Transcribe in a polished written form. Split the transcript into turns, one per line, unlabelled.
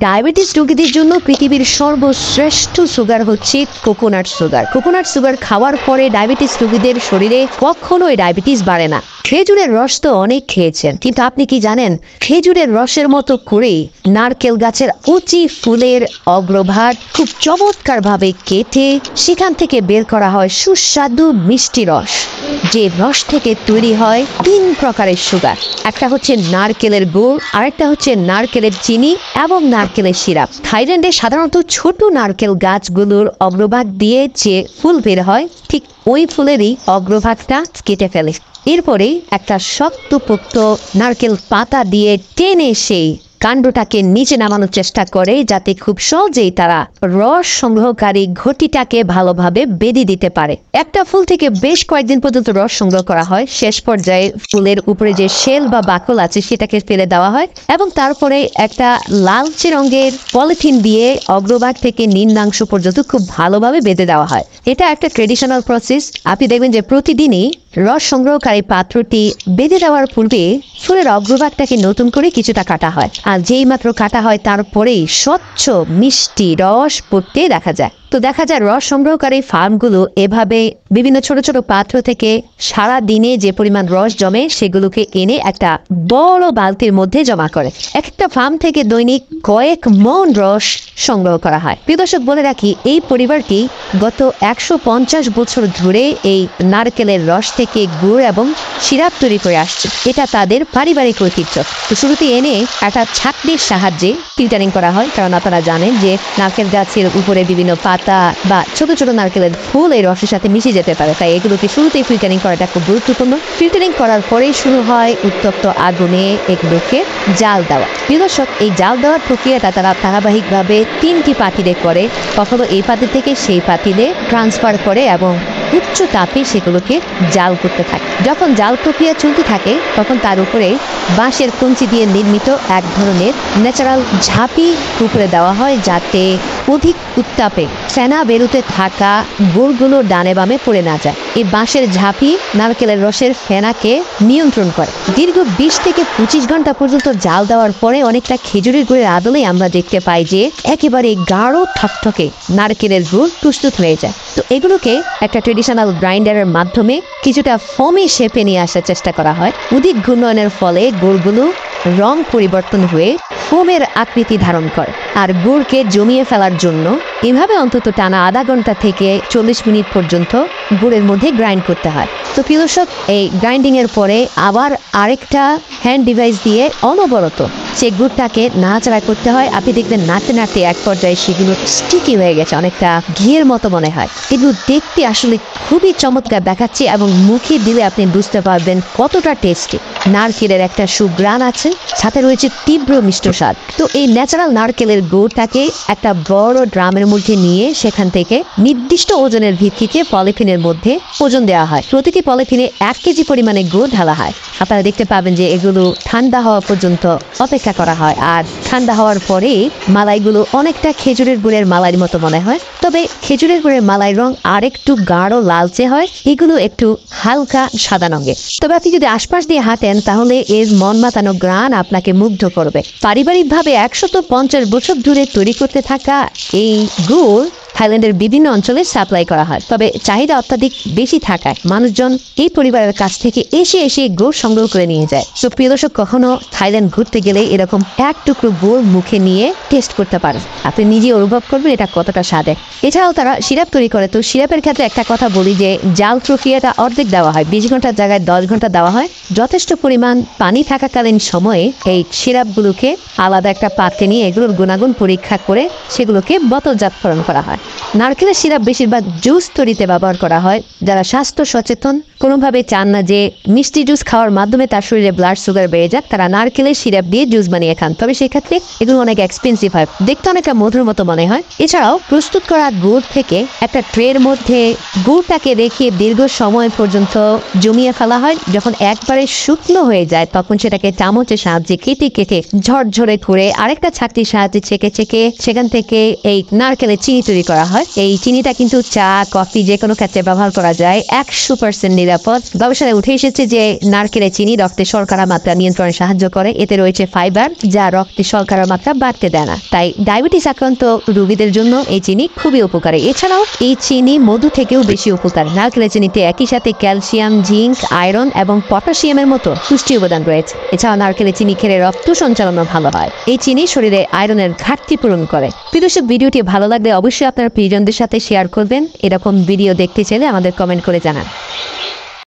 Diabetes রোগীদের জন্য পৃথিবীর সর্বশ্রেষ্ঠ সুগার হচ্ছে কোকোনাট সুগার। কোকোনাট সুগার খাওয়ার পরে ডায়াবেটিস রোগীদের শরীরে কখনোই ডায়াবেটিস বাড়ে না। খেজুরের রস তো অনেক খেয়েছেন, কিন্তু আপনি কি জানেন খেজুরের রসের মতো করেই নারকেল গাছের উঁচি ফুলের অগ্রভাগ খুব চমৎকার ভাবে কেটে সেখান থেকে বের করা হয় সুস্বাদু মিষ্টি রস, যে রস থেকে তৈরি হয় 3 প্রকারের সুগার। একটা হচ্ছে নারকেলের গুড়, আরেকটা হচ্ছে নারকেলের চিনি এবং নারকেলের সিরাপ। থাইল্যান্ডে সাধারণত ছোট নারকেল গাছগুলোর অগ্রভাগ দিয়ে যে ফুল বের হয়, ঠিক ওই ফুলেরই অগ্রভাগটা কেটে ফেলে। এরপরে একটা শক্তপোক্ত নারকেল পাতা দিয়ে টেনে সেই কাণ্ডটাকে নিচে নামানোর চেষ্টা করে, যাতে খুব সহজেই তারা রস সংগ্রহকারী ঘটিটাকে ভালোভাবে বেঁধে দিতে পারে। একটা ফুল থেকে বেশ কয়েকদিন পর্যন্ত রস সংগ্রহ করা হয়। শেষ পর্যায়ে ফুলের উপরে যে শেল বা বাকল আছে সেটাকে ফেলে দেওয়া হয় এবং তারপরে একটা লালচে রঙের পলিথিন দিয়ে অগ্রভাগ থেকে নিম্নাংশ পর্যন্ত খুব ভালোভাবে বেঁধে দেওয়া হয়। এটা একটা ট্রেডিশনাল প্রসেস। আপনি দেখবেন যে প্রতিদিনই রস সংগ্রহকারী পাত্রটি বেঁধে দেওয়ার পূর্বে ফুলের অগ্রভাগটাকে নতুন করে কিছুটা কাটা হয়, আর যেই মাত্র কাটা হয় তারপরেই স্বচ্ছ মিষ্টি রস পড়তে দেখা যায়। তো দেখা যায় রস সংগ্রহকারী ফার্মগুলো এভাবে বিভিন্ন ছোট ছোট পাত্র থেকে সারা দিনে যে পরিমাণ রস জমে সেগুলোকে এনে একটা বড় বালতির মধ্যে জমা করে। একটা ফার্ম থেকে দৈনিক কয়েক মন রস সংগ্রহ করা হয়। প্রিয় দর্শক, বলে রাখি এই পরিবারটি গত 150 বছর ধরে এই নারকেলের রস থেকে গুড় এবং সিরাপ তৈরি করে আসছে। এটা তাদের পারিবারিক ঐতিহ্য। তো শুরুতে এনে একটা ছাঁকনির সাহায্যে ফিল্টারিং করা হয়, কারণ আপনারা জানেন যে নারকেল গাছের উপরে বিভিন্ন পাতা বা ছোট ছোট নারকেলের ফুল এই রসের সাথে মিশে যেতে পারে, তাই এগুলোকে শুরুতেই ফিল্টারিং করাটা খুব গুরুত্বপূর্ণ। ফিল্টারিং করার পরেই শুরু হয় উত্তপ্ত আগুনে এগুলোকে জাল দেওয়া। প্রিয় দর্শক, এই জাল দেওয়ার প্রক্রিয়াটা তারা ধারাবাহিকভাবে 3টি পাতিলে করে, কখনো এই পাতিল থেকে সেই পাতিলে ট্রান্সফার করে এবং উচ্চ তাপে সেগুলোকে জাল করতে থাকে। যখন জাল প্রক্রিয়া চলতে থাকে তখন তার উপরে বাঁশের কঞ্চি দিয়ে নির্মিত এক ধরনের ন্যাচারাল ঝাঁপি উপরে দেওয়া হয়, যাতে অধিক উত্তাপে ফেনা বেরোতে থাকা গুড়গুলো ডানে বামে পড়ে না যায়। এই বাঁশের ঝাঁপি নারকেলের রসের ফেনাকে নিয়ন্ত্রণ করে। দীর্ঘ 20 থেকে 25 ঘন্টা পর্যন্ত জাল দেওয়ার পরে অনেকটা খেজুরের গুড়ের আদলে আমরা দেখতে পাই যে একেবারে গাঢ় ঠকঠকে নারকেলের গুড় প্রস্তুত হয়ে যায়। তো এগুলোকে একটা ট্রেডিশনাল গ্রাইন্ডারের মাধ্যমে কিছুটা ফোমি শেপে নিয়ে আসার চেষ্টা করা হয়। অধিক ঘূর্ণয়নের ফলে গুড়গুলো রং পরিবর্তন হয়ে ফোমের আকৃতি ধারণ করে, আর গুড়কে জমিয়ে ফেলার জন্য এভাবে অন্তত টানা আধা ঘন্টা থেকে 40 মিনিট পর্যন্ত গুড়ের মধ্যে গ্রাইন্ড করতে হয়। তো প্রিয় দর্শক, এই গ্রাইন্ডিং এর পরে আবার আরেকটা হ্যান্ড ডিভাইস দিয়ে অনবরত সে গুড়টাকে নাড়াচাড়া করতে হয়। আপনি দেখবেন নাড়তে নাড়তে এক পর্যায়ে সেগুলো স্টিকি হয়ে গেছে, অনেকটা ঘিয়ের মতো মনে হয়। এগুলো দেখতে আসলে খুবই চমৎকার দেখাচ্ছে এবং মুখে দিলে আপনি বুঝতে পারবেন কতটা টেস্টি। নারকেলের একটা সুঘ্রাণ আছে, সাথে রয়েছে তীব্র মিষ্ট স্বাদ। তো এই ন্যাচারাল নারকেলের গুড়টাকে একটা বড় ড্রামের মধ্যে নিয়ে সেখান থেকে নির্দিষ্ট ওজনের ভিত্তিতে পলিথিনের মধ্যে ওজন দেওয়া হয়। প্রতিটি পলিথিনে 1 কেজি পরিমাণে গুড় ঢালা হয়। আপনারা দেখতে পাবেন যে এগুলো ঠান্ডা হওয়া পর্যন্ত অপেক্ষা করা হয়, আর ঠান্ডা হওয়ার পরে মালাইগুলো অনেকটা খেজুরের গুড়ের মালাইয়ের মতো মনে হয়, তবে খেজুরের গুড়ের মালাইয়ের রং আরেকটু গাঢ় লালচে হয়, এগুলো একটু হালকা সাদা রঙের। তবে আপনি যদি আশপাশ দিয়ে হাঁটেন তাহলে এর মন মাতানো গ্রান আপনাকে মুগ্ধ করবে। পারিবারিকভাবে 150 বছর ধরে তৈরি করতে থাকা এই গুড় থাইল্যান্ডের বিভিন্ন অঞ্চলে সাপ্লাই করা হয়, তবে চাহিদা অত্যাধিক বেশি থাকায় মানুষজন এই পরিবারের কাছ থেকে এসে এসে গুড় সংগ্রহ করে নিয়ে যায়। তো প্রিয় দর্শক, কখনো থাইল্যান্ড ঘুরতে গেলে এরকম এক টুকরো গুড় মুখে নিয়ে টেস্ট করতে পারেন, আপনি নিজে অনুভব করবেন এটা কতটা স্বাদে। এছাড়াও তারা সিরাপ তৈরি করে। তো সিরাপের ক্ষেত্রে একটা কথা বলি যে জাল প্রক্রিয়াটা অর্ধেক দেওয়া হয়, 20 ঘন্টার জায়গায় 10 ঘন্টা দেওয়া হয়। যথেষ্ট পরিমাণ পানি থাকাকালীন সময়ে এই সিরাপগুলোকে আলাদা একটা পাত্রে নিয়ে এগুলোর গুণাগুণ পরীক্ষা করে সেগুলোকে বোতলজাতকরণ করা হয়। নারকেলের সিরাপ বেশিরভাগ জুস তৈরিতে ব্যবহার করা হয়। যারা স্বাস্থ্য সচেতন, কোনোভাবে চান না যে মিষ্টি জুস খাওয়ার মাধ্যমে তার শরীরে ব্লাড সুগার বেড়ে যাক, তারা নারকেলের সিরাপ দিয়ে জুস বানিয়ে খান, তবে সেক্ষেত্রে এগুলো অনেক এক্সপেন্সিভ হয়, দেখতে অনেকটা মধুর মতো মনে হয়। এছাড়াও প্রস্তুত করা গুড় থেকে একটা ট্রের মধ্যে গুড়টাকে রেখে দীর্ঘ সময় পর্যন্ত জমিয়ে ফেলা হয়। যখন একবারে শুকনো হয়ে যায় তখন সেটাকে চামচের সাহায্যে কেটে কেটে ঝরঝরে করে আরেকটা ছাঁকনির সাহায্যে ছেঁকে ছেঁকে সেখান থেকে এই নারকেলের চিনি তৈরি করা করা হয়। এই চিনিটা কিন্তু চা, কফি যে কোনো ক্ষেত্রে ব্যবহার করা যায়, 100% নিরাপদ। গবেষণায় উঠে এসেছে যে নারকেলের চিনি রক্তে শর্করা মাত্রা নিয়ন্ত্রণে সাহায্য করে। এতে রয়েছে ফাইবার, যা রক্তে শর্করার মাত্রা বাড়তে দেয় না। তাই ডায়াবেটিস আক্রান্ত রোগীদের জন্য এই চিনি খুবই উপকারী। এছাড়াও এই চিনি মধু থেকেও বেশি উপকার। নারকেলের চিনিতে একই সাথে ক্যালসিয়াম, জিঙ্ক, আয়রন এবং পটাশিয়ামের মতো পুষ্টি উপাদান রয়েছে। এছাড়াও নারকেলের চিনি খেলে রক্ত সঞ্চালনও ভালো হয়। এই চিনি শরীরে আয়রনের ঘাটতি পূরণ করে। প্রিয় দর্শক, ভিডিওটি ভালো লাগলে অবশ্যই আপনার প্রিয়জনদের সাথে শেয়ার করবেন। এরকম ভিডিও দেখতে চাইলে আমাদের কমেন্ট করে জানান।